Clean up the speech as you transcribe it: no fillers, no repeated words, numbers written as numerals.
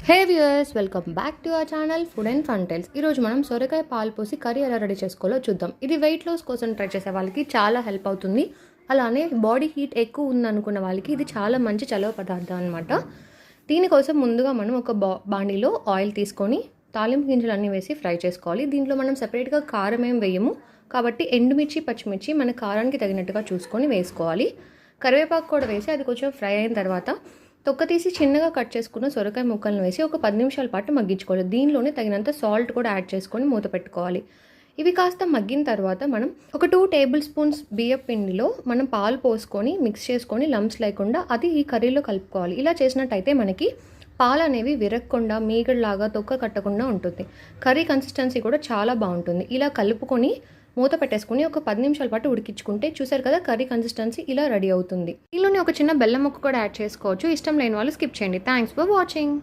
Hey viewers, welcome back to our channel food and fun tiles. ఈరోజు మనం సొరకాయ పాలు పోసి కర్రీ ఎలా రెడీ చేసుకోవాలో చూద్దాం. ఇది వెయిట్ లాస్ కోసం ట్రై చేసే వాళ్ళకి చాలా హెల్ప్ అవుతుంది. అలానే బాడీ హీట్ ఎక్కువ ఉందనుకున్న వాళ్ళకి ఇది చాలా మంచి చలవ పదార్థం అనమాట. దీనికోసం ముందుగా మనం ఒక బాండీలో ఆయిల్ తీసుకొని తాలింపు గింజలు అన్నీ వేసి ఫ్రై చేసుకోవాలి. దీంట్లో మనం సెపరేట్గా కారం ఏం వేయము కాబట్టి ఎండుమిర్చి, పచ్చిమిర్చి మన కారానికి తగినట్టుగా చూసుకొని వేసుకోవాలి. కరివేపాకు కూడా వేసి అది కొంచెం ఫ్రై అయిన తర్వాత తొక్క తీసి చిన్నగా కట్ చేసుకున్న సొరకాయ ముక్కలను వేసి ఒక 10 నిమిషాల పాటు మగ్గించుకోవాలి. దీనిలోనే తగినంత సాల్ట్ కూడా యాడ్ చేసుకొని మూత పెట్టుకోవాలి. ఇవి కాస్త మగ్గిన తర్వాత మనం ఒక 2 టేబుల్ స్పూన్స్ బియ్యం పిండిలో మనం పాలు పోసుకొని మిక్స్ చేసుకొని లంప్స్ లేకుండా అది ఈ కర్రీలో కలుపుకోవాలి. ఇలా చేసినట్టయితే మనకి పాలు అనేవి విరగకుండా మీగడలాగా తొక్క కట్టకుండా ఉంటుంది. కర్రీ కన్సిస్టెన్సీ కూడా చాలా బాగుంటుంది. ఇలా కలుపుకొని మూత పెట్టేసుకుని ఒక 10 నిమిషాల పాటు ఉడికించుకుంటే చూసారు కదా, కర్రీ కన్సిస్టెన్సీ ఇలా రెడీ అవుతుంది. దీనిలోనే ఒక చిన్న బెల్లం ముక్క కూడా యాడ్ చేసుకోవచ్చు. ఇష్టం లేని వాళ్ళు స్కిప్ చేయండి. Thanks for watching.